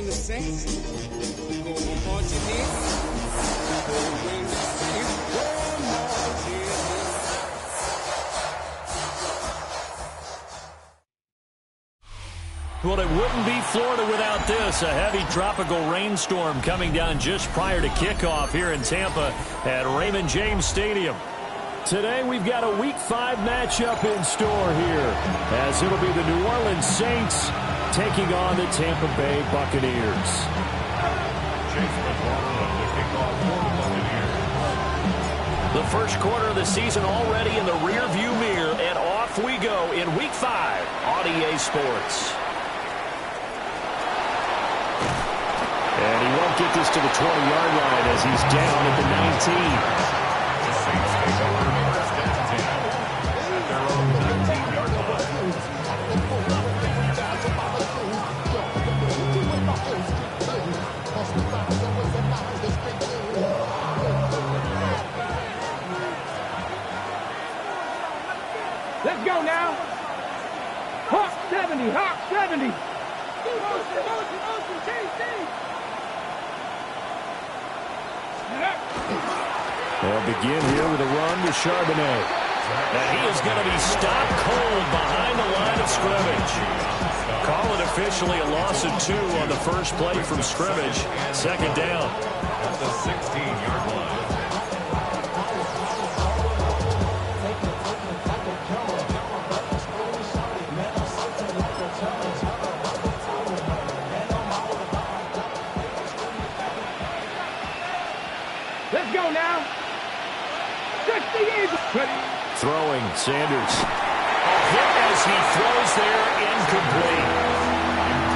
the Saints. Go marching in. Go when the Saints go marching in. Well, it wouldn't be Florida without this. A heavy tropical rainstorm coming down just prior to kickoff here in Tampa at Raymond James Stadium. Today we've got a Week 5 matchup in store here, as it'll be the New Orleans Saints taking on the Tampa Bay Buccaneers. The first quarter of the season already in the rearview mirror, and off we go in Week 5 on EA Sports. And he won't get this to the 20-yard line as he's down at the 19. Let's go now. Hawk 70, Hawk 70. They'll begin here with a run to Charbonnet. And he is going to be stopped cold behind the line of scrimmage. Call it officially a loss of 2 on the first play from scrimmage. Second down. At the 16-yard line. Let's go now. Throwing, Sanders. A hit as he throws there, incomplete.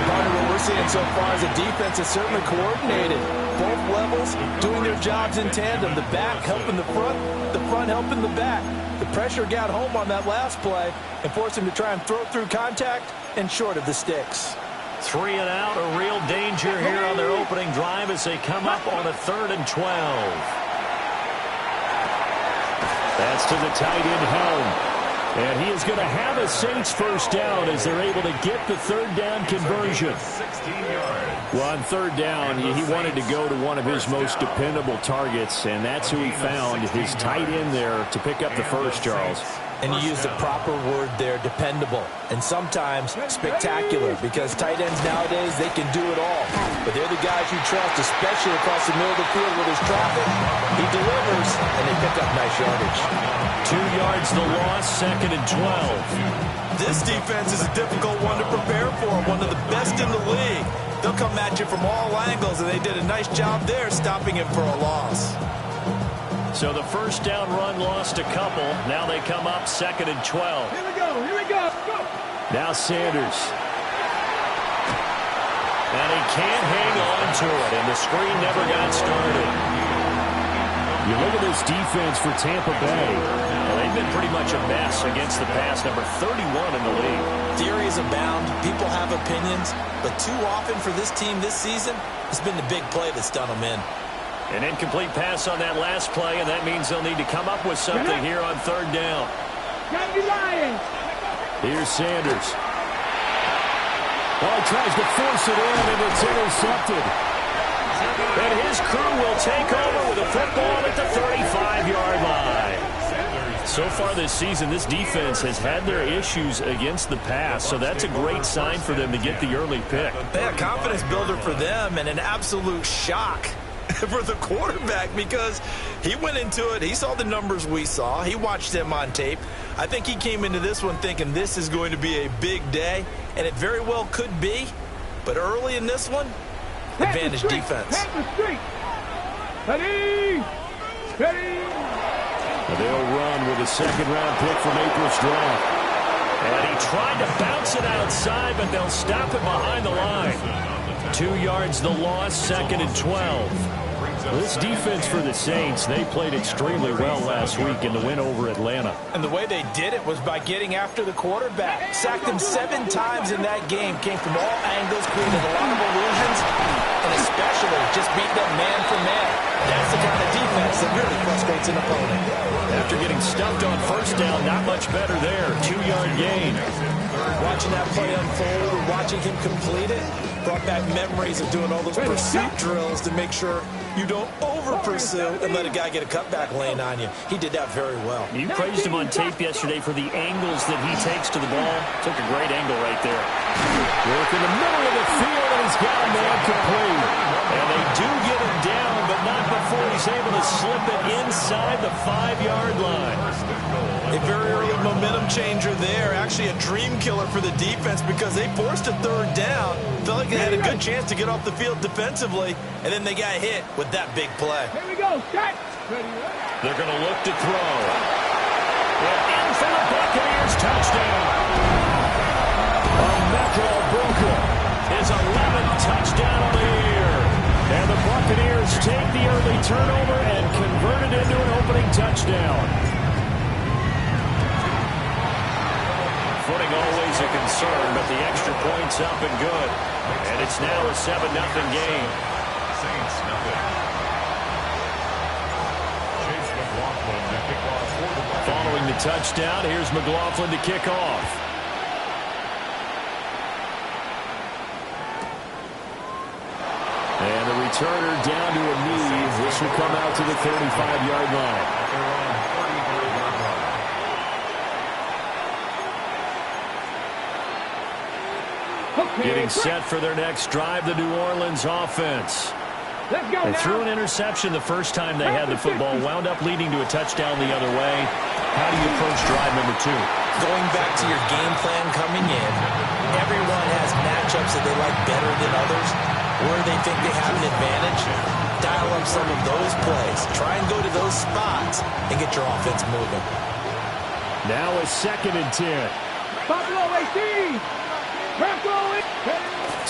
Part of what we're seeing so far is the defense is certainly coordinated. Both levels doing their jobs in tandem. The back helping the front helping the back. The pressure got home on that last play and forced him to try and throw through contact and short of the sticks. 3 and out, a real danger here on their opening drive as they come up on a 3rd and 12. That's to the tight end, Helm. And he is going to have a Saints first down as they're able to get the 3rd down conversion. 16 yards. Well, on 3rd down, he wanted to go to one of his most dependable targets, and that's who he found, his tight end there, to pick up the first, Charles. And you use the proper word there, dependable, and sometimes spectacular, because tight ends nowadays, they can do it all. But they're the guys you trust, especially across the middle of the field with his traffic. He delivers, and they pick up nice yardage. 2 yards the loss, 2nd and 12. This defense is a difficult one to prepare for, one of the best in the league. They'll come at you from all angles, and they did a nice job there stopping him for a loss. So the first down run lost a couple. Now they come up 2nd and 12. Here we go, go. Now Sanders. And he can't hang on to it, and the screen never got started. You look at this defense for Tampa Bay. Well, they've been pretty much a mess against the pass, number 31 in the league. Theories abound. People have opinions. But too often for this team this season, it's been the big play that's done them in. An incomplete pass on that last play, and that means they'll need to come up with something here on 3rd down. Gotta be lying. Here's Sanders. Oh, he tries to force it in, and it's intercepted. And his crew will take over with a football at the 35-yard line. So far this season, this defense has had their issues against the pass, so that's a great sign for them to get the early pick. Yeah, confidence builder for them, and an absolute shock for the quarterback, because he went into it, he saw the numbers we saw, he watched them on tape. I think he came into this one thinking this is going to be a big day, and it very well could be, but early in this one, advantage defense. Ready. They'll run with a 2nd-round pick from April's draft. And he tried to bounce it outside, but they'll stop it behind the line. 2 yards the loss, 2nd and 12. This defense for the Saints, they played extremely well last week in the win over Atlanta. And the way they did it was by getting after the quarterback. Sacked him 7 times in that game. Came from all angles, created a lot of illusions, and especially just beat them man for man. That's the kind of defense that really frustrates an opponent. After getting stumped on first down, not much better there. 2-yard gain. Watching that play unfold, watching him complete it, Brought back memories of doing all those pursuit drills to make sure you don't over-pursue and let a guy get a cutback lane on you. He did that very well. You praised him on tape yesterday for the angles that he takes to the ball. Took a great angle right there. Work in the middle of the field, and he's got a man complete. And they do get him down, but not before he's able to slip it inside the 5-yard line. A very early momentum changer there. Actually a dream killer for the defense because they forced a third down. Felt like they had a good chance to get off the field defensively, and then they got hit with that big play. Here we go, set. They're going to look to throw. And in for the Buccaneers touchdown. Broka, his 11th touchdown of the year. And the Buccaneers take the early turnover and convert it into an opening touchdown. Footing always a concern, but the extra point's up and good. And it's now a 7-0 game. Saints nothing. Chase McLaughlin to kick off for the Buccaneers. Following the touchdown, here's McLaughlin to kick off. And the returner down to a knee. This will come out to the 35-yard line. Getting set for their next drive, the New Orleans offense. They threw an interception the first time they had the football, wound up leading to a touchdown the other way. How do you approach drive number 2? Going back to your game plan coming in, everyone has matchups that they like better than others, where they think they have an advantage. Dial up some of those plays. Try and go to those spots and get your offense moving. Now a 2nd and 10. Buffalo 18.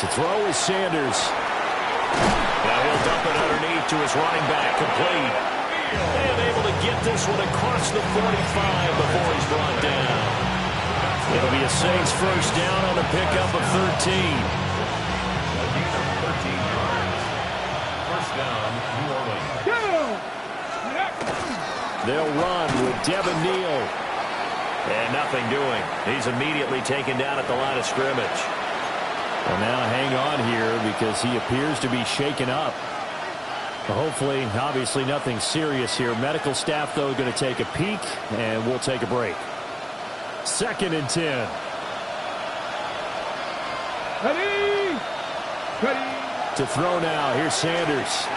To throw is Sanders. Now he'll dump it underneath to his running back, complete. And able to get this one across the 45 before he's brought down. It'll be a Saints first down on the pickup of 13. First down, New Orleans. They'll run with Devin Neal. And nothing doing. He's immediately taken down at the line of scrimmage. Well, now hang on here because he appears to be shaken up. Hopefully, obviously nothing serious here. Medical staff, though, going to take a peek, and we'll take a break. 2nd and 10. Ready. To throw now. Here's Sanders.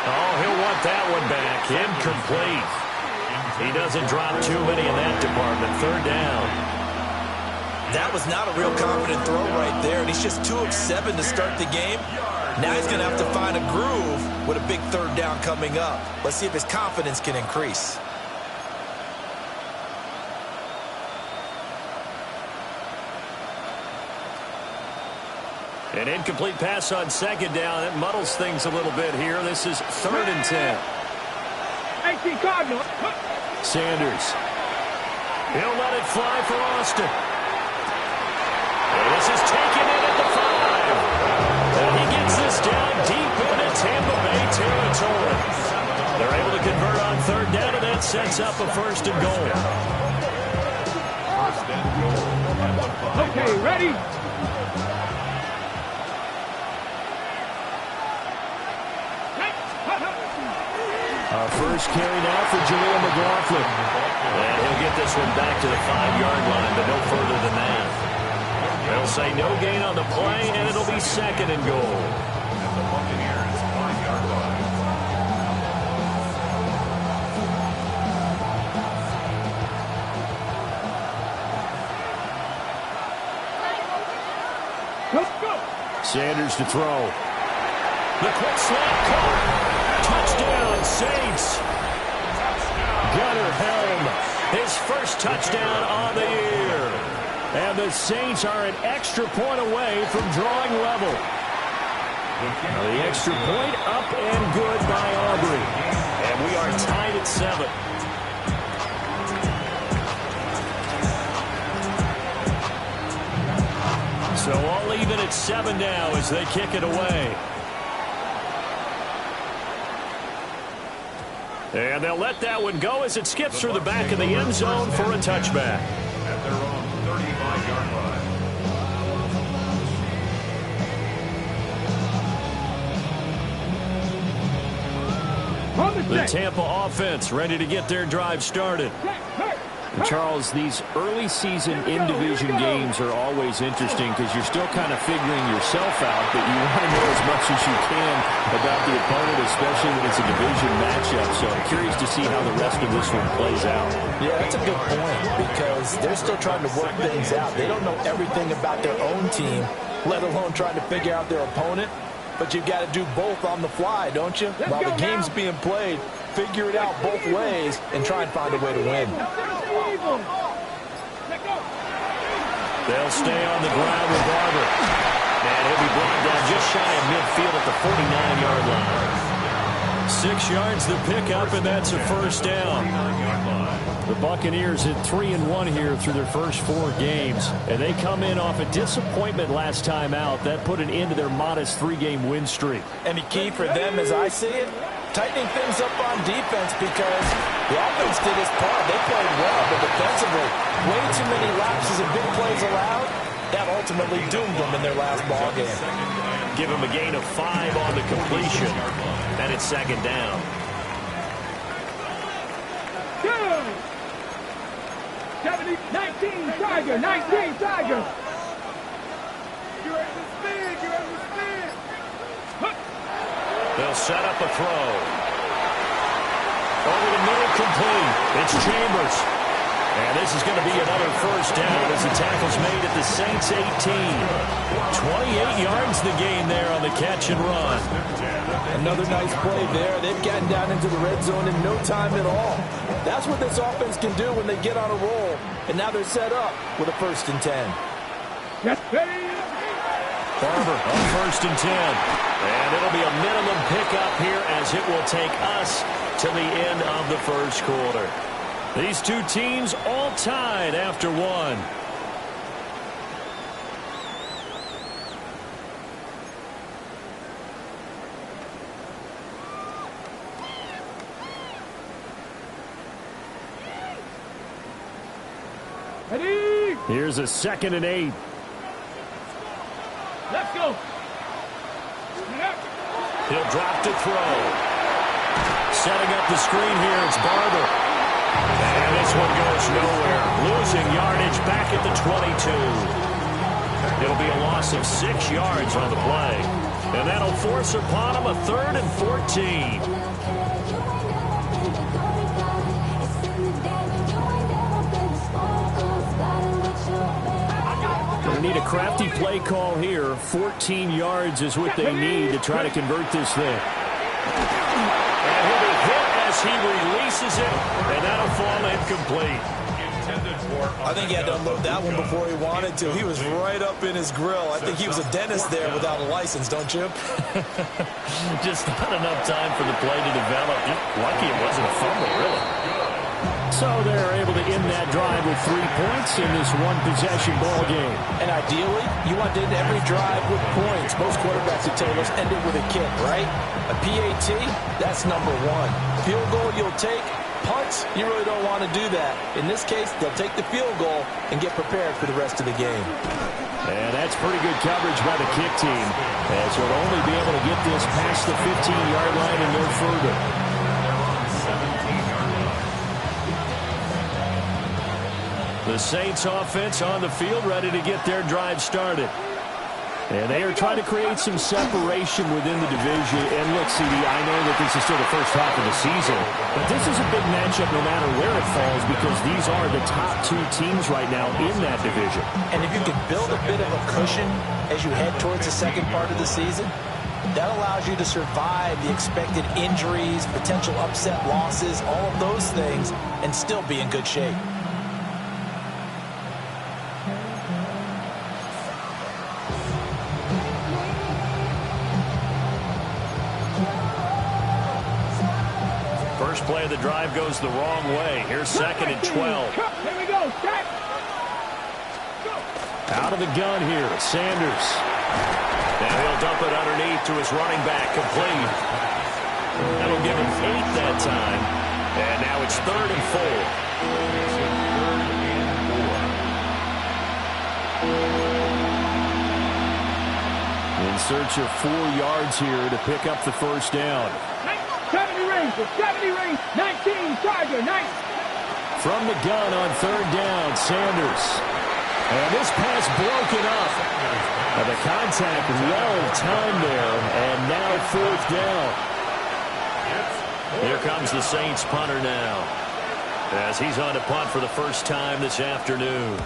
Oh, he'll want that one back. Incomplete. He doesn't drop too many in that department. 3rd down. That was not a real confident throw right there, and he's just 2 of 7 to start the game. Now he's going to have to find a groove with a big 3rd down coming up. Let's see if his confidence can increase. An incomplete pass on 2nd down. It muddles things a little bit here. This is 3rd and 10. 18 Cardinals. Sanders. He'll let it fly for Austin. And this is taken in at the 5. And he gets this down deep into Tampa Bay territory. They're able to convert on 3rd down, and that sets up a 1st and goal. Okay, ready. Our first carry now for Jaleel McLaughlin. And he'll get this one back to the 5-yard line, but no further than that. They'll say no gain on the play, and it'll be 2nd and goal. At the Buccaneers' 5-yard line. Let's go. Sanders to throw. The quick slant caught. Touchdown, Saints. Gunnar Helm, his first touchdown on the year. And the Saints are an extra point away from drawing level. Now the extra point up and good by Aubrey. And we are tied at 7. So all even at 7 now as they kick it away. And they'll let that one go as it skips through the back of the end zone for a touchback. At their own 35-yard line. The Tampa offense ready to get their drive started. And Charles, these early season in-division games are always interesting because you're still kind of figuring yourself out, but you want to know as much as you can about the opponent, especially when it's a division matchup. So I'm curious to see how the rest of this one plays out. Yeah, that's a good point because they're still trying to work things out. They don't know everything about their own team, let alone trying to figure out their opponent. But you've got to do both on the fly, don't you? While the game's being played, figure it out both ways and try and find a way to win. They'll stay on the ground with Barber. And he'll be brought down just shy of midfield at the 49-yard line. 6 yards the pickup, and that's a first down. The Buccaneers hit 3-1 here through their first 4 games. And they come in off a disappointment last time out. That put an end to their modest 3-game win streak. And the key for them, as I see it, tightening things up on defense because the offense did its part. They played well, but defensively, way too many lapses and big plays allowed. That ultimately doomed them in their last ball game. Give them a gain of 5 on the completion, and it's second down. 19 Tiger, 19 Tiger. You're in the speed, you're in the speed. They'll set up a throw. Over the middle, complete. It's Chambers. And this is going to be another first down as the tackle's made at the Saints 18. 28 yards the gain there on the catch and run. Another nice play there. They've gotten down into the red zone in no time at all. That's what this offense can do when they get on a roll. And now they're set up with a 1st and 10. Yes, Barber on 1st and 10. And it'll be a minimum pickup here as it will take us to the end of the first quarter. These two teams all tied after 1. Ready? Here's a 2nd and 8. Let's go. He'll drop to throw. Setting up the screen here, it's Barber. And this one goes nowhere. Losing yardage back at the 22. It'll be a loss of 6 yards on the play. And that'll force upon him a 3rd and 14. Going to need a crafty play call here. 14 yards is what they need to try to convert this thing. And he'll be hit as he releases it, and that'll fall incomplete. I think he had to unload that one before he wanted to. He was right up in his grill. I think he was a dentist there without a license, don't you? Just not enough time for the play to develop. Lucky it wasn't a fumble, really. So they're able to end that drive with 3 points in this one-possession ball game. And ideally, you want to end every drive with points. Most quarterbacks at Taylor's end it with a kick, right? A PAT, that's number 1. Field goal you'll take. Punts, you really don't want to do that. In this case, they'll take the field goal and get prepared for the rest of the game. And that's pretty good coverage by the kick team, as we'll only be able to get this past the 15-yard line and no further. The Saints offense on the field ready to get their drive started. And they are trying to create some separation within the division. And look, CD, I know that this is still the first half of the season, but this is a big matchup no matter where it falls because these are the top 2 teams right now in that division. And if you can build a bit of a cushion as you head towards the second part of the season, that allows you to survive the expected injuries, potential upset losses, all of those things, and still be in good shape. Play of the drive goes the wrong way. Here's 2nd and 12. Here we go. Start. Out of the gun here, Sanders. And he'll dump it underneath to his running back, complete. That'll give him 8 that time. And now it's 3rd and 4. In search of 4 yards here to pick up the first down. 70 range, the 70 range, 19, Charger, 19. From the gun on third down, Sanders. And this pass broken up. And the contact well timed there, and now fourth down. Here comes the Saints punter now, as he's on to punt for the first time this afternoon.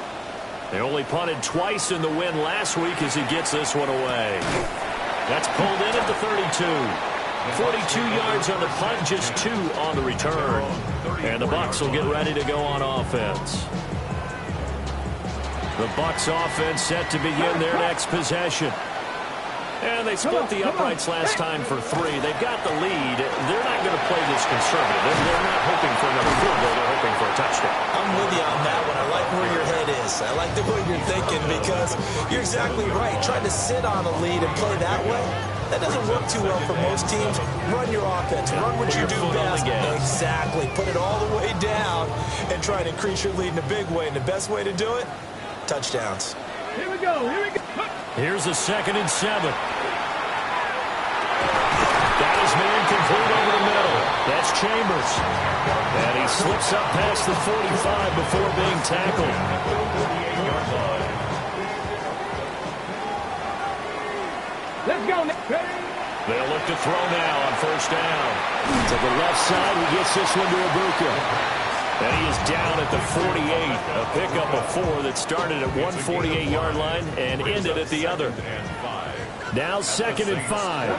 They only punted twice in the win last week as he gets this one away. That's pulled in at the 32. 42 yards on the punt, just 2 on the return. And the Bucs will get ready to go on offense. The Bucs offense set to begin their next possession. And they split the uprights last time for 3. They've got the lead. They're not going to play this conservative. They're not hoping for another field goal. They're hoping for a touchdown. I'm with you on that one. I like where your head is. I like the way you're thinking because you're exactly right. Trying to sit on a lead and play that way, that doesn't work too well for most teams. Run your offense. Run what you do best. Exactly. Put it all the way down and try to increase your lead in a big way. And the best way to do it, touchdowns. Here we go. Here we go. Here's a 2nd and 7. That is man complete over the middle. That's Chambers. And he slips up past the 45 before being tackled. Let's go. They'll look to throw now on first down. To the left side, he gets this one to Ibuka. And he is down at the 48. A pickup of 4 that started at 148-yard line and ended at the other. Now 2nd and 5.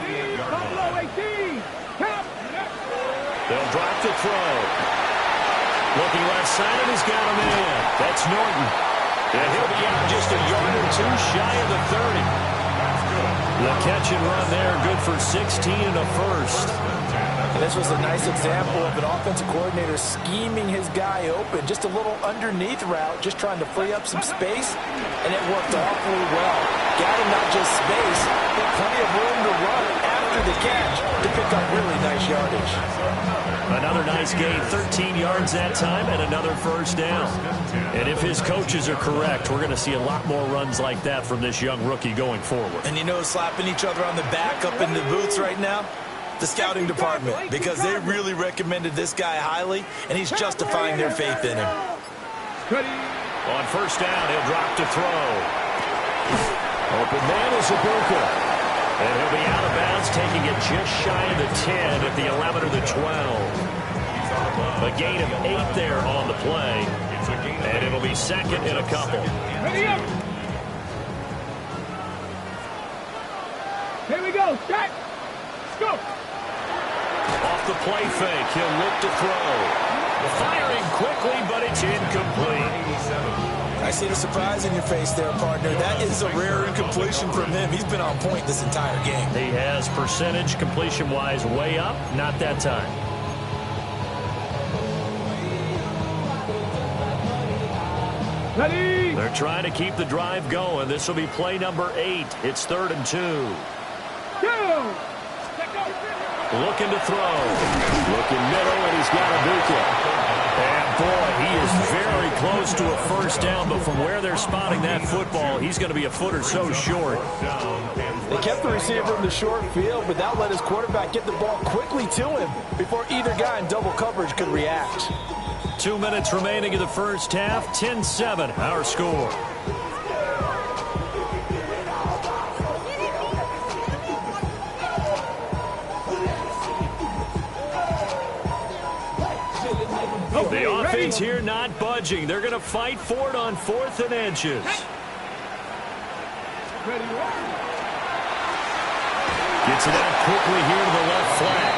They'll drop the throw. Looking left side, and he's got him in. That's Norton. And he'll be out just a yard or 2 shy of the 30. The catch and run there, good for 16 and a first. And this was a nice example of an offensive coordinator scheming his guy open. Just a little underneath route, just trying to free up some space, and it worked awfully well. Got him not just space, but plenty of room to run after the catch to pick up really nice yardage. Another nice gain, 13 yards that time, and another first down. And if his coaches are correct, we're going to see a lot more runs like that from this young rookie going forward. And you know, slapping each other on the back up in the boots right now? The scouting department, because they really recommended this guy highly, and he's justifying their faith in him. On first down, he'll drop to throw. Open man is Ibuka. And he'll be out of bounds, taking it just shy of the 10 at the 11 or the 12. A gain of 8 there on the play. And it'll be 2nd and a couple. Ready up. Here we go. Set. Let's go. Off the play fake, he'll look to throw. Firing quickly, but it's incomplete. I see the surprise in your face there, partner. That is a rare incompletion from him. He's been on point this entire game. He has percentage completion-wise way up, not that time. Ready. They're trying to keep the drive going. This will be play number 8. It's 3rd and 2. Go. Looking to throw. Looking middle, and he's got Ibuka. And, boy, he is very close to a first down, but from where they're spotting that football, he's going to be a foot or so short. They kept the receiver in the short field, but that let his quarterback get the ball quickly to him before either guy in double coverage could react. 2 minutes remaining in the first half. 10-7, our score. The offense here not budging. They're going to fight for it on 4th and inches. Gets it out quickly here to the left flat.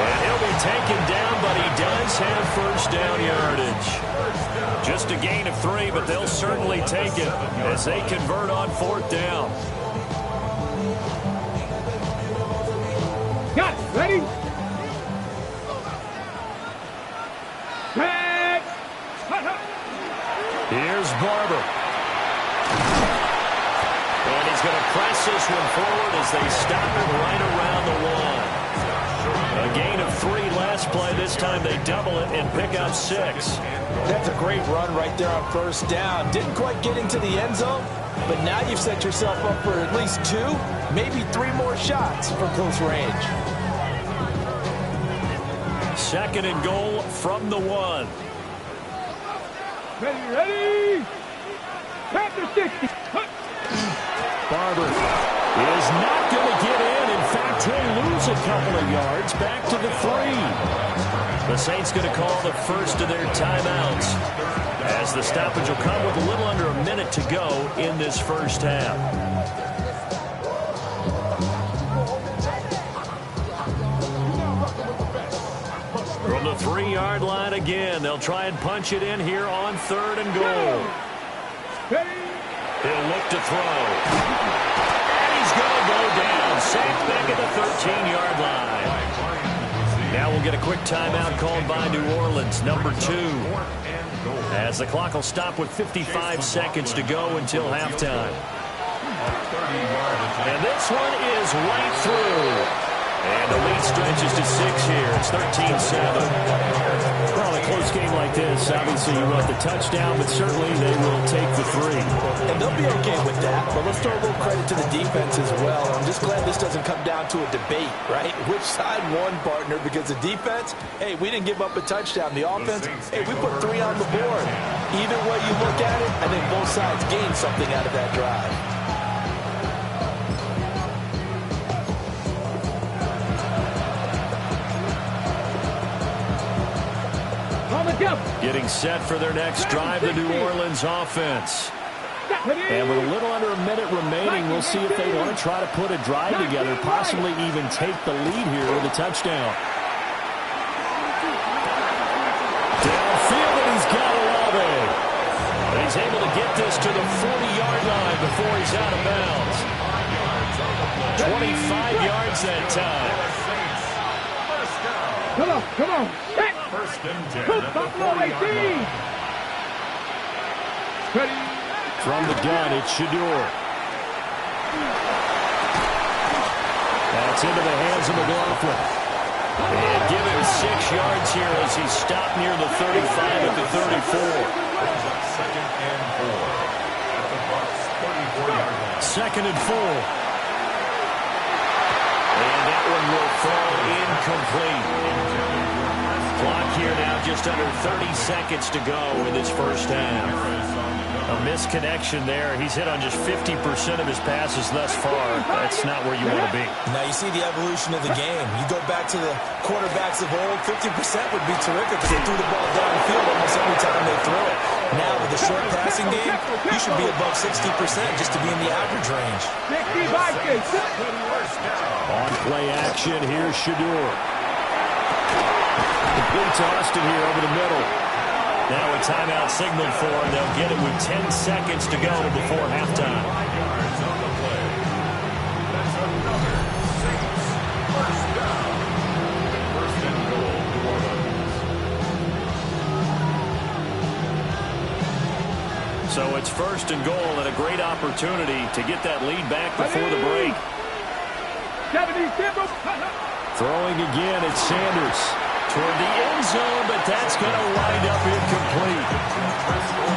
And he'll be taken down, but he does have first down yardage. Just a gain of 3, but they'll certainly take it as they convert on 4th down. Got it. Ready. Here's Barber. And he's going to press this one forward as they stop him right around the 1. A gain of 3 last play. This time they double it and pick up 6. That's a great run right there on first down. Didn't quite get into the end zone, but now you've set yourself up for at least 2, maybe 3 more shots from close range. Second and goal from the 1. Ready? Panther 60. Barber is not going to get in. In fact, he'll lose a couple of yards back to the 3. The Saints going to call the first of their timeouts, as the stoppage will come with a little under a minute to go in this first half. From the 3-yard line again, they'll try and punch it in here on 3rd and goal. He'll look to throw. And he's going to go down. Sacked back at the 13-yard line. Now we'll get a quick timeout called by New Orleans, number 2. As the clock will stop with 55 seconds to go until halftime. And this one is right through. And the lead stretches to 6 here. It's 13-7. Well, in a close game like this, obviously you want the touchdown, but certainly they will take the 3. And they'll be okay with that, but let's throw a little credit to the defense as well. I'm just glad this doesn't come down to a debate, right? Which side won, partner? Because the defense, hey, we didn't give up a touchdown. The offense, hey, we put 3 on the board. Either way you look at it, I think both sides gained something out of that drive. Getting set for their next drive, the New Orleans offense. And with a little under a minute remaining, we'll see if they want to try to put a drive together, possibly even take the lead here with a touchdown. Downfield, and he's got Olave. But he's able to get this to the 40-yard line before he's out of bounds. 25 yards that time. Come on. First and 10. Buffalo 18. Ready? From the gun, it's Shador. That's into the hands of McLaughlin. And give him 6 yards here as he's stopped near the 35 at the 34. Second and 4. At the Bucs 34-yard line. Second and 4. And that one will fall incomplete. Clock here now just under 30 seconds to go in this first half. A misconnection there. He's hit on just 50% of his passes thus far. That's not where you want to be. Now you see the evolution of the game. You go back to the quarterbacks of old, 50% would be terrific because they threw the ball downfield almost every time they throw it. Now with the short passing game, you should be above 60% just to be in the average range. On play action, here's Shador. Complete to Austin here over the middle. Now a timeout signaled for, and they'll get it with 10 seconds to go before halftime. Yards on the play. That's another Saints first down. First and goal, New Orleans. So it's first and goal, and a great opportunity to get that lead back before the break. Throwing again, it's Sanders. Toward the end zone, but that's going to wind up incomplete.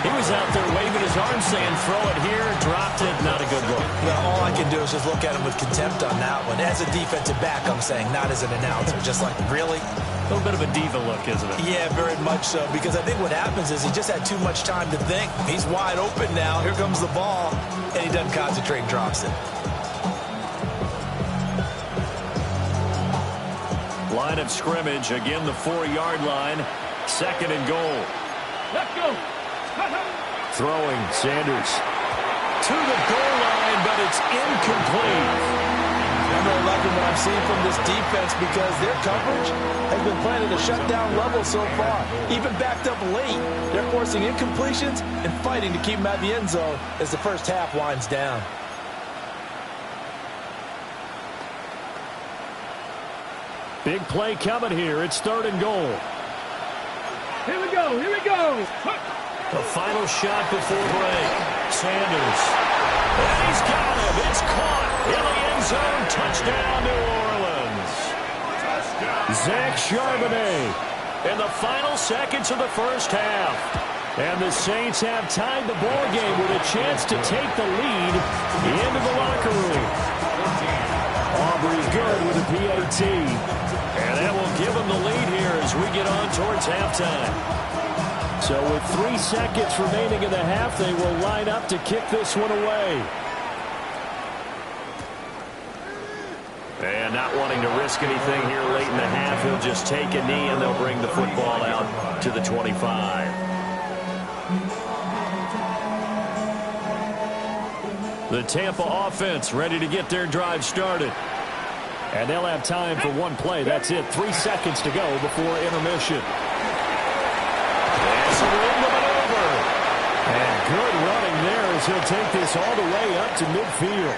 He was out there waving his arm saying, throw it here, dropped it, not a good look. Well, all I can do is just look at him with contempt on that one. As a defensive back, I'm saying, not as an announcer. Just like, really? A little bit of a diva look, isn't it? Yeah, very much so, because I think what happens is he just had too much time to think. He's wide open now. Here comes the ball, and he doesn't concentrate and drops it. Line of scrimmage, again the 4-yard line. Second and goal. Let's go. Throwing, Sanders. To the goal line, but it's incomplete. I'm really liking what I'm seeing from this defense because their coverage has been playing at a shutdown level so far. Even backed up late, they're forcing incompletions and fighting to keep them out of the end zone as the first half winds down. Big play coming here. It's third and goal. Here we go. The final shot before break. Sanders. And he's got him. It's caught in the end zone. Touchdown, New Orleans. Zach Charbonnet in the final seconds of the first half. And the Saints have tied the ball game with a chance to take the lead into the locker room. Aubrey good with a PAT. And that will give them the lead here as we get on towards halftime. So with 3 seconds remaining in the half, they will line up to kick this one away. And not wanting to risk anything here late in the half, he'll just take a knee and they'll bring the football out to the 25. The Tampa offense ready to get their drive started. And they'll have time for one play. That's it. 3 seconds to go before intermission. There's some room to maneuver. And good running there as he'll take this all the way up to midfield.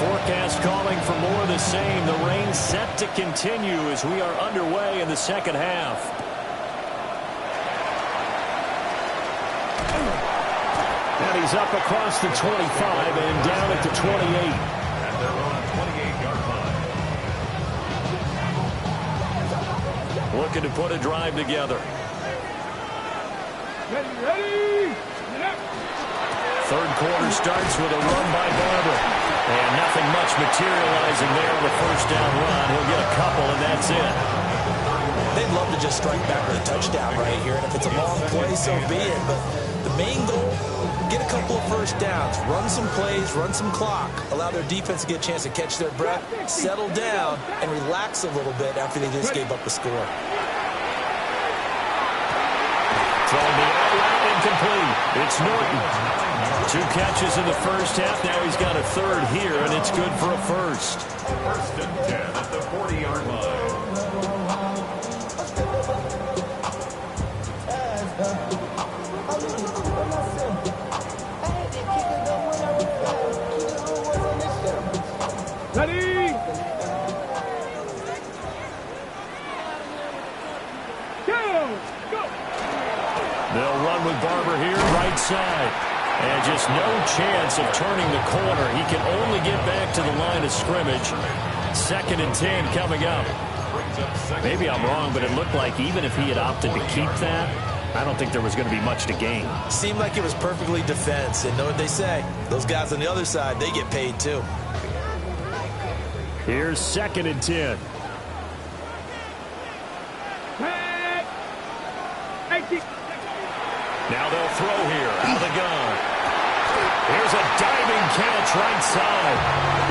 Forecast calling for more of the same. The rain set to continue as we are underway in the second half. And he's up across the 25 and down at the 28. At their own 28-yard line. Looking to put a drive together. Ready. Third quarter starts with a run by Barber. And nothing much materializing there on the first down run. He'll get a couple, and that's it. They'd love to just strike back with a touchdown right here, and if it's a long play, so be it. But the main goal, get a couple of first downs, run some plays, run some clock, allow their defense to get a chance to catch their breath, settle down, and relax a little bit after they just gave up a score. Throwing the out route incomplete. It's Norton. 2 catches in the first half. Now he's got a third here, and it's good for a first. 1st and 10 at the 40-yard line. Ready. Go. They'll run with Barber here, right side. And just no chance of turning the corner. He can only get back to the line of scrimmage. 2nd and 10 coming up. Maybe I'm wrong, but it looked like even if he had opted to keep that, I don't think there was going to be much to gain. Seemed like it was perfectly defense, and know what they say. Those guys on the other side, they get paid too. Here's 2nd and 10. Now they'll throw here out of the gun. Here's a diving catch right side.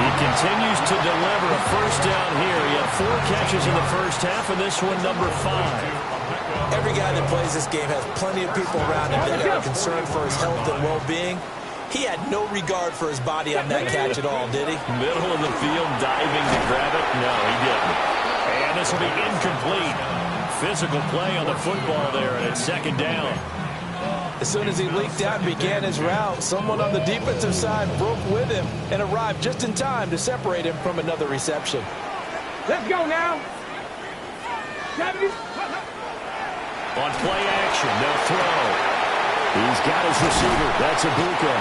He continues to deliver a first down here. He had 4 catches in the first half, and this one number 5. Every guy that plays this game has plenty of people around him that are concerned for his health and well-being. He had no regard for his body on that catch at all, did he? Middle of the field, diving to grab it? No, he didn't. And this will be incomplete. Physical play on the football there, and it's 2nd down. As soon as he leaked out and began his route, someone on the defensive side broke with him and arrived just in time to separate him from another reception. Let's go now. 70. On play action, they'll throw. He's got his receiver. That's Ibuka.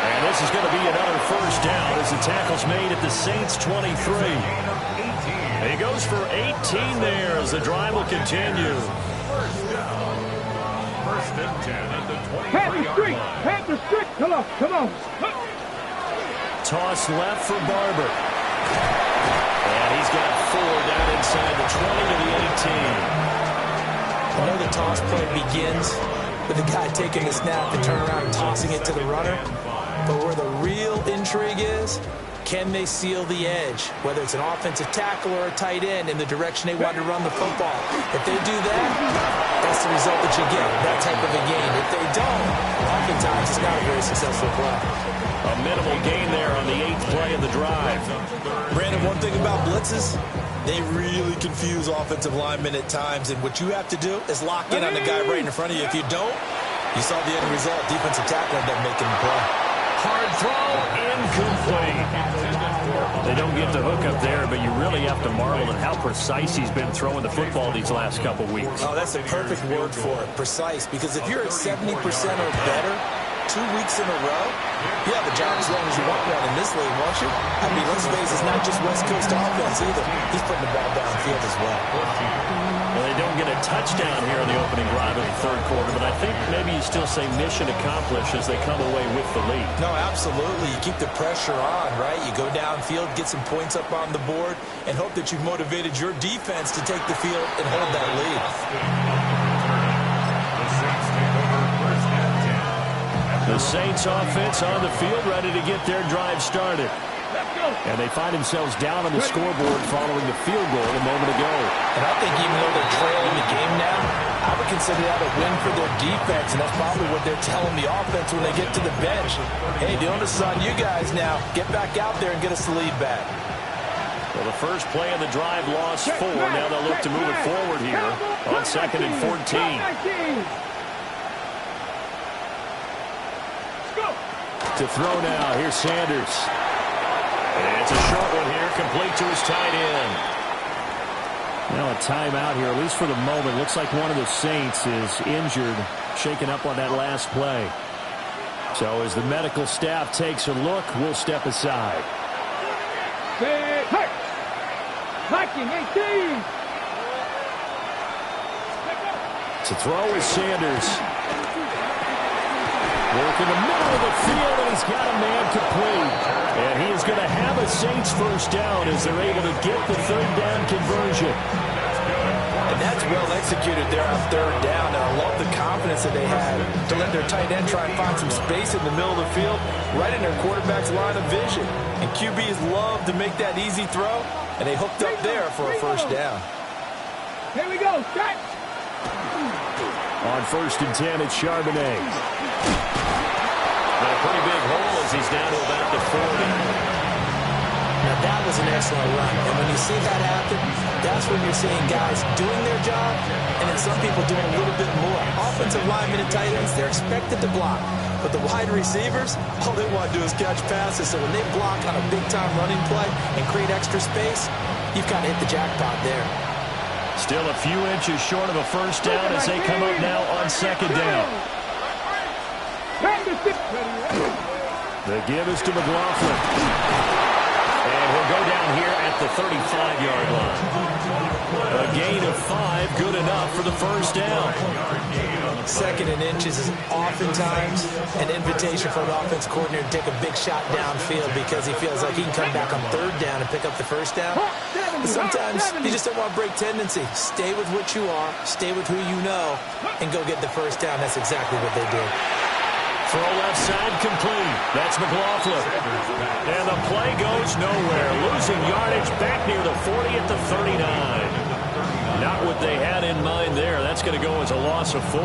And this is going to be another first down as the tackle's made at the Saints 23. He goes for 18 there as the drive will continue. 1st and 10 at the 23-yard line. Panther streak. Come on. Toss left for Barber. And he's got 4 down inside the 20 to the 18. I know the toss play begins with the guy taking the snap and turn around and tossing it to the runner. But where the real intrigue is, can they seal the edge, whether it's an offensive tackle or a tight end, in the direction they want to run the football? If they do that, that's the result that you get, that type of a gain. If they don't, oftentimes it's not a very successful play. A minimal gain there on the 8th play of the drive. Brandon, one thing about blitzes, they really confuse offensive linemen at times, and what you have to do is lock in on the guy right in front of you. If you don't, you saw the end result. Defensive tackle ended up making the play. Hard throw, incomplete. They don't get the hook up there, but you really have to marvel at how precise he's been throwing the football these last couple weeks. Oh, that's a perfect word for it, precise, because if you're at 70% or better 2 weeks in a row, you have a job as long as you want one in this league, won't you? I mean, let's face it, it's not just West Coast offense either. He's putting the ball downfield as well. Well, they don't get a touchdown here in the opening drive of the third quarter, but I think maybe you still say mission accomplished as they come away with the lead. No, absolutely. You keep the pressure on, right? You go downfield, get some points up on the board, and hope that you've motivated your defense to take the field and hold that lead. The Saints offense on the field, ready to get their drive started. And they find themselves down on the scoreboard following the field goal a moment ago. And I think even though they're trailing the game now, I would consider that a win for their defense, and that's probably what they're telling the offense when they get to the bench. Hey, the onus is on you guys now. Get back out there and get us the lead back. Well, the first play of the drive lost 4. Now they'll look to move it forward here on 2nd and 14. To throw now, here's Sanders. And it's a short one here, complete to his tight end. Now a timeout here, at least for the moment. Looks like one of the Saints is injured, shaken up on that last play. So as the medical staff takes a look, we'll step aside. Viking 18. To throw is Sanders. Work in the middle of the field, and he's got a man complete. And he is going to have a Saints first down as they're able to get the third down conversion. And that's well executed there on third down. And I love the confidence that they had to let their tight end try and find some space in the middle of the field, right in their quarterback's line of vision. And QBs love to make that easy throw, and they hooked up there for a first down. Here we go, set. On 1st and 10, it's Charbonnet. A pretty big hole as he's down to about the 40. Now that was an excellent run, and when you see that happen, that's when you're seeing guys doing their job, and then some people doing a little bit more. Offensive linemen and tight ends, they're expected to block, but the wide receivers, all they want to do is catch passes. So when they block on a big-time running play and create extra space, you've kind of hit the jackpot there. Still a few inches short of a first down as they come up now on 2nd down. The give is to McLaughlin. And he'll go down here at the 35-yard line. A gain of 5, good enough for the first down. 2nd and inches is oftentimes an invitation for an offense coordinator to take a big shot downfield because he feels like he can come back on 3rd down and pick up the first down. But sometimes you just don't want to break tendency. Stay with what you are, stay with who you know, and go get the first down. That's exactly what they did. Throw left side complete. That's McLaughlin. And the play goes nowhere. Losing yardage back near the 40 at the 39. Not what they had in mind there. That's going to go as a loss of 4.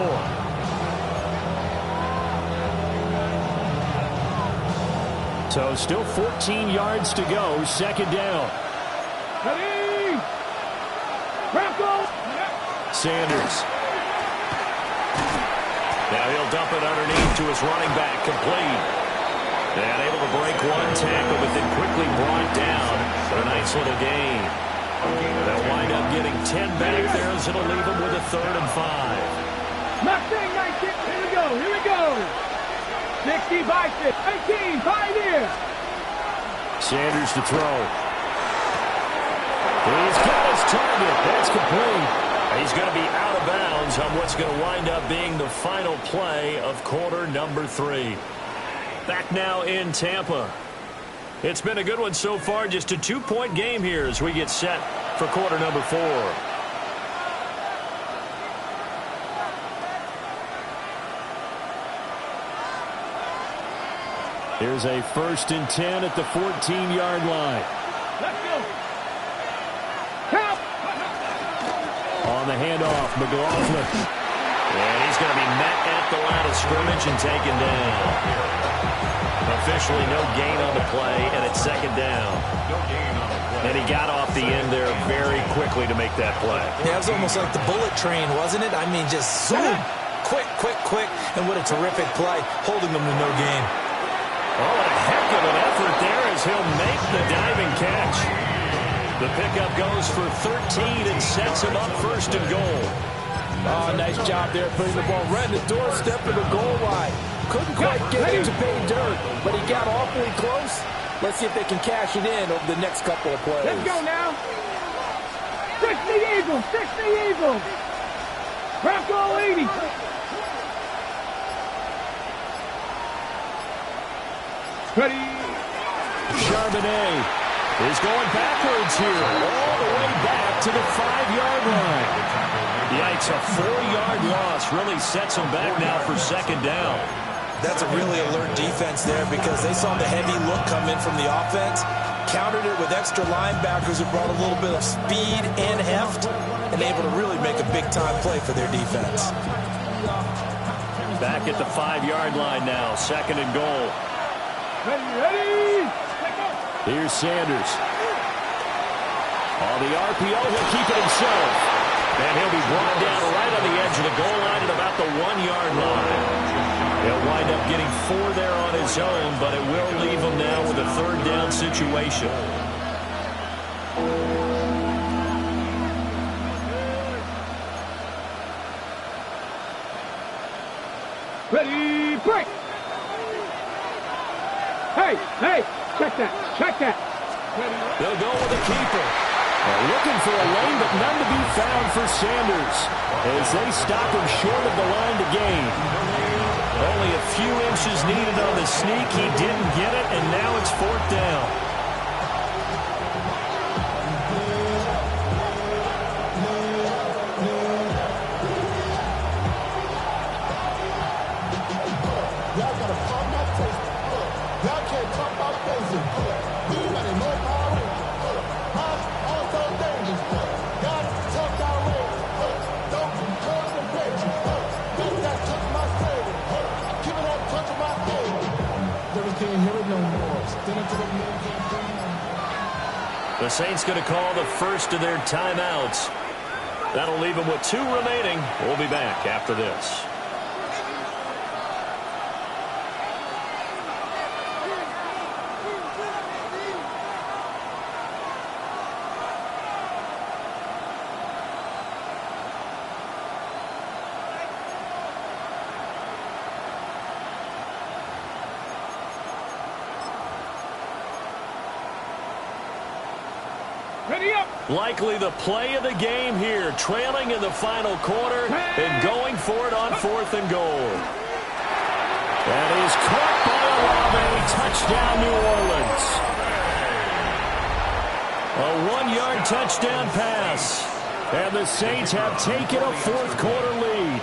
So still 14 yards to go. 2nd down. Sanders. Now he'll dump it underneath to his running back, complete. And able to break one tackle, but then quickly brought down for a nice little gain. They'll wind up getting 10 back there as it'll leave them with a 3rd and 5. Mustang 19, here we go. 60 by 18, 5 here. Sanders to throw. He's got his target. That's complete. He's going to be out of bounds on what's going to wind up being the final play of quarter number 3. Back now in Tampa. It's been a good one so far. Just a 2-point game here as we get set for quarter number 4. Here's a 1st and 10 at the 14-yard line. Let's go. Help. On the handoff, McLaughlin. And he's going to be met at the line of scrimmage and taken down. Officially no gain on the play, and it's 2nd down. And he got off the end there very quickly to make that play. Yeah, it was almost like the bullet train, wasn't it? I mean, just zoom. Quick, quick, quick. And what a terrific play, holding them to no gain. Oh, a heck of an effort there as he'll make the diving catch. The pickup goes for 13 and sets him up 1st and goal. Oh, nice job there putting the ball right in the doorstep of the goal line. Couldn't quite get it to pay dirt, but he got awfully close. Let's see if they can cash it in over the next couple of plays. Let's go now. 60 Eagles, 60 Eagles. Crack all 80. Ready. Charbonnet is going backwards here, all the way back to the 5-yard line. Yikes, a 4-yard loss really sets them back now for second down. That's a really alert defense there because they saw the heavy look come in from the offense, countered it with extra linebackers who brought a little bit of speed and heft, and able to really make a big-time play for their defense. Back at the 5-yard line now, second and goal. Ready. Here's Sanders. On the RPO, he'll keep it himself. And he'll be brought down right on the edge of the goal line at about the 1-yard line. He'll wind up getting 4 there on his own, but it will leave him now with a third down situation. Ready, break. Hey, check that. They'll go with the keeper. Looking for a lane, but none to be found for Sanders as they stop him short of the line to gain. Only a few inches needed on the sneak. He didn't get it, and now it's 4th down. The Saints going to call the first of their timeouts. That'll leave them with 2 remaining. We'll be back after this. Likely the play of the game here, trailing in the final quarter and going for it on 4th and goal. That is caught by Olave. Touchdown, New Orleans. A 1-yard touchdown pass. And the Saints have taken a 4th quarter lead.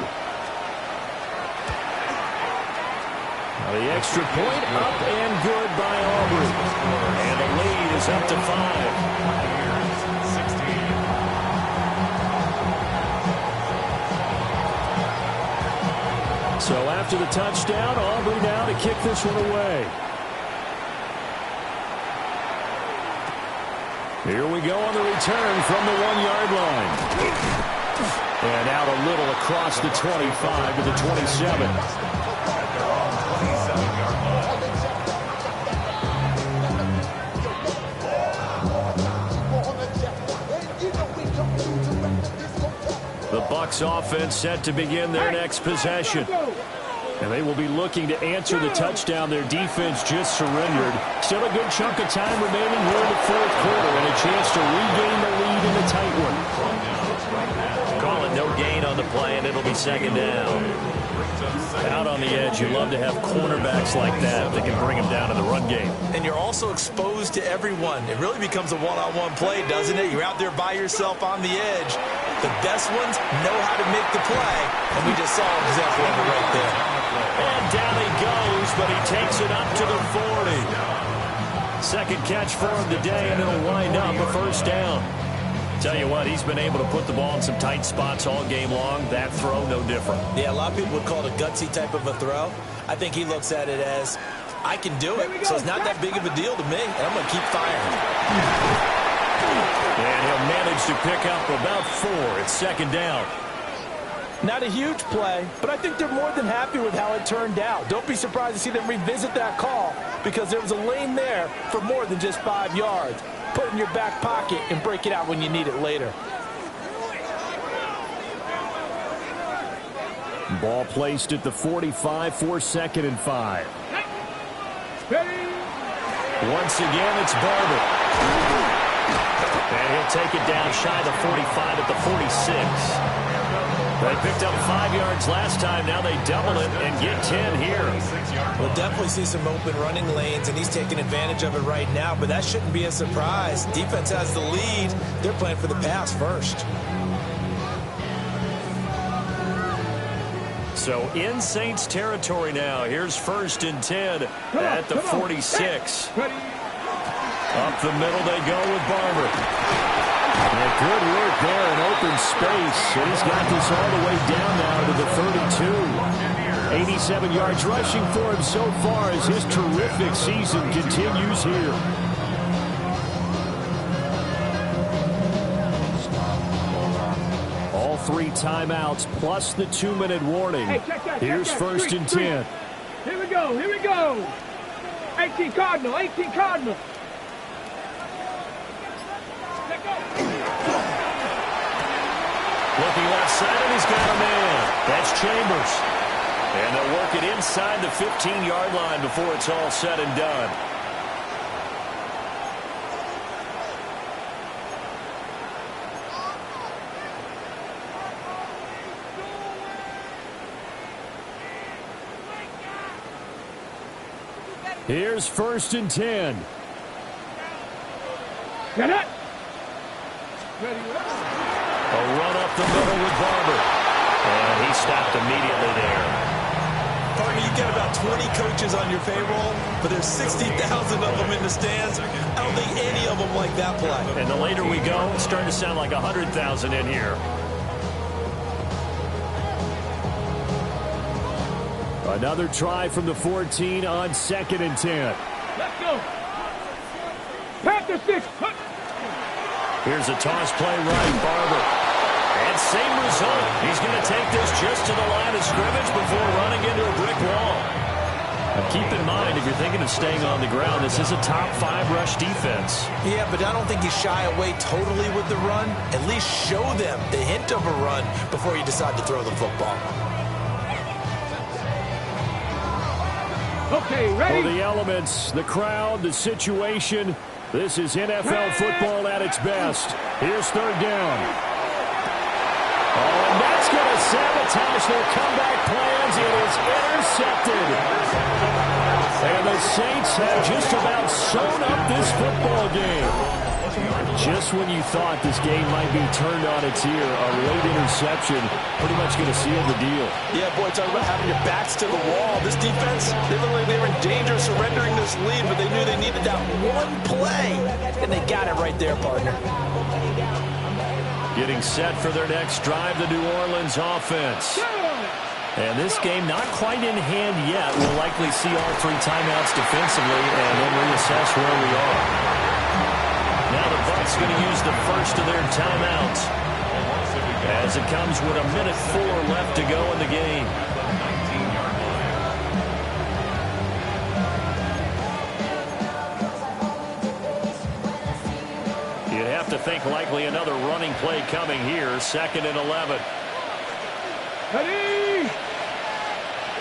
The extra point up and good by Aubrey. And the lead is up to 5. So after the touchdown, Aubrey now to kick this one away. Here we go on the return from the 1-yard line. And out a little across the 25 to the 27. The Bucs offense set to begin their next possession. And they will be looking to answer the touchdown their defense just surrendered. Still a good chunk of time remaining here in the 4th quarter and a chance to regain the lead in the tight one. Call it no gain on the play, and it'll be second down. Out on the edge, you love to have cornerbacks like that that can bring them down in the run game. And you're also exposed to everyone. It really becomes a one-on-one play, doesn't it? You're out there by yourself on the edge. The best ones know how to make the play, and we just saw an example of it right there. And down he goes, but he takes it up to the 40. Second catch for him today, and it'll wind up a first down. Tell you what, he's been able to put the ball in some tight spots all game long. That throw, no different. Yeah, a lot of people would call it a gutsy type of a throw. I think he looks at it as, I can do it, so it's not that big of a deal to me, and I'm going to keep firing. And he'll manage to pick up about 4. It's second down. Not a huge play, but I think they're more than happy with how it turned out. Don't be surprised to see them revisit that call because there was a lane there for more than just 5 yards. Put it in your back pocket and break it out when you need it later. Ball placed at the 45 for 2nd and 5. Once again, it's Barber. And he'll take it down shy of the 45 at the 46. They picked up 5 yards last time. Now they double it and get 10 here. We'll definitely see some open running lanes, and he's taking advantage of it right now, but that shouldn't be a surprise. Defense has the lead. They're playing for the pass first. So in Saints territory now. Here's 1st and 10 at the 46. Up the middle they go with Barber. Yeah, good work there in open space. And he's got this all the way down now to the 32. 87 yards rushing for him so far as his terrific season continues here. All 3 timeouts plus the 2-minute warning. Hey, check that, Here's check that. 1st and 10. Here we go, here we go. 18 Cardinal, 18 Cardinal. Let go. Looking left side, and he's got a man. That's Chambers. And they'll work it inside the 15-yard line before it's all said and done. Here's 1st and 10. Get it. A run up the middle with Barber. And he stopped immediately there. Partner, you got about 20 coaches on your payroll, but there's 60,000 of them in the stands. I don't think any of them like that play. And the later we go, it's starting to sound like 100,000 in here. Another try from the 14 on 2nd and 10. Let's go. Panther 6. Here's a toss play right, Barber. And same result. He's going to take this just to the line of scrimmage before running into a brick wall. Now keep in mind, if you're thinking of staying on the ground, this is a top 5 rush defense. Yeah, but I don't think you shy away totally with the run. At least show them the hint of a run before you decide to throw the football. Okay, ready? For the elements, the crowd, the situation, this is NFL football at its best. Here's 3rd down. Oh, and that's going to sabotage their comeback plans. It is intercepted. And the Saints have just about sewn up this football game. Just when you thought this game might be turned on its ear, a late interception pretty much going to seal the deal. Yeah, boy, talking about having your backs to the wall. This defense, they looked like they were in danger of surrendering this lead, but they knew they needed that one play, and they got it right there, partner. Getting set for their next drive, the New Orleans offense. And this game not quite in hand yet. We'll likely see all 3 timeouts defensively and then reassess where we are. Now the Bucs going to use the first of their timeouts as it comes with 1:04 left to go in the game. You'd have to think likely another running play coming here. 2nd and 11. Ready?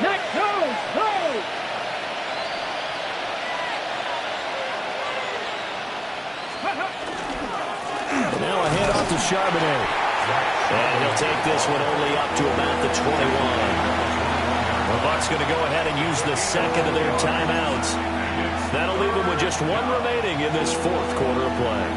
Next, go! Now a hand off to Charbonnet. And he'll take this one only up to about the 21. The Bucs going to go ahead and use the 2nd of their timeouts. That'll leave them with just 1 remaining in this 4th quarter of play.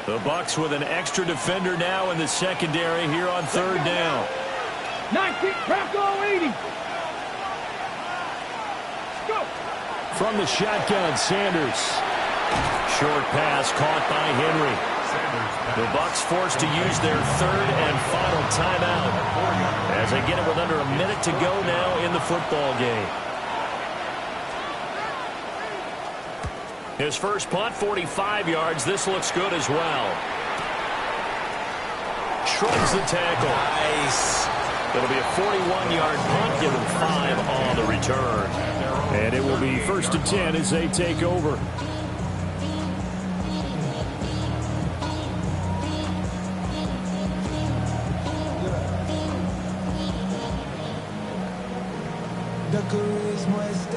The Bucs with an extra defender now in the secondary here on 3rd down. 19, Bronco 80. Go. From the shotgun, Sanders. Short pass caught by Henry. The Bucs forced to use their 3rd and final timeout as they get it with under 1 minute to go now in the football game. His first punt, 45 yards. This looks good as well. Shrugs the tackle. Nice. It'll be a 41-yard punt, give him 5 on the return. And it will be 1st and 10 as they take over.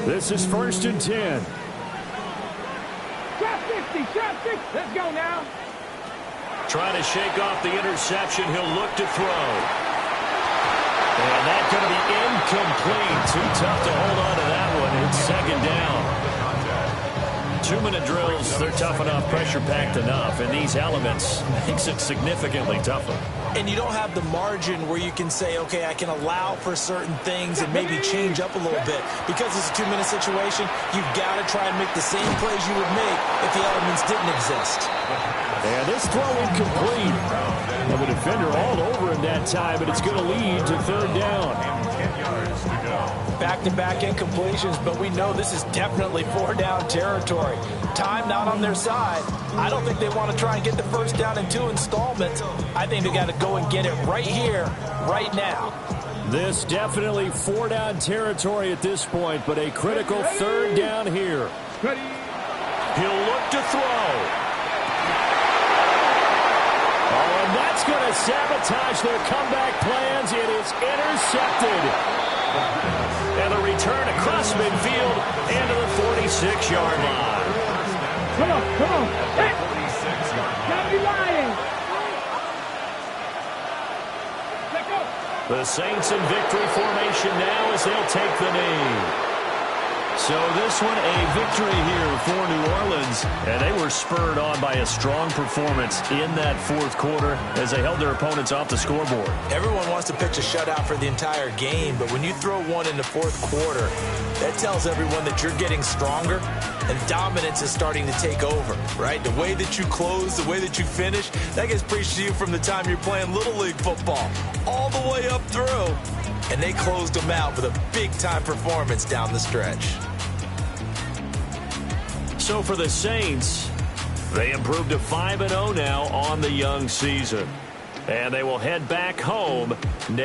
This is 1st and 10. 60, shot 6. Let's go now. Trying to shake off the interception. He'll look to throw. And that's going to be incomplete. Too tough to hold on to that one. It's second down. 2-minute drills, they're tough enough, pressure-packed enough, and these elements makes it significantly tougher. And you don't have the margin where you can say, okay, I can allow for certain things and maybe change up a little bit. Because it's a 2-minute situation, you've got to try and make the same plays you would make if the elements didn't exist. And this throw incomplete. And the defender all over him that time, and it's going to lead to third down. Back-to-back incompletions, but we know this is definitely four-down territory. Time not on their side. I don't think they want to try and get the first down in 2 installments. I think they got to go and get it right here, right now. This definitely 4-down territory at this point, but a critical third down here. He'll look to throw. Oh, and that's going to sabotage their comeback plans. It is intercepted. And a return across midfield and to the 46-yard line. Come on. Hey. Gotta be lying. Let go. The Saints in victory formation now as they'll take the knee. So this one a victory here for New Orleans, and they were spurred on by a strong performance in that fourth quarter as they held their opponents off the scoreboard. Everyone wants to pitch a shutout for the entire game, but when you throw one in the fourth quarter, that tells everyone that you're getting stronger and dominance is starting to take over, right? The way that you close, the way that you finish, that gets preached to you from the time you're playing Little League football all the way up through. And they closed them out with a big-time performance down the stretch. So for the Saints, they improved to 5-0 now on the young season. And they will head back home next.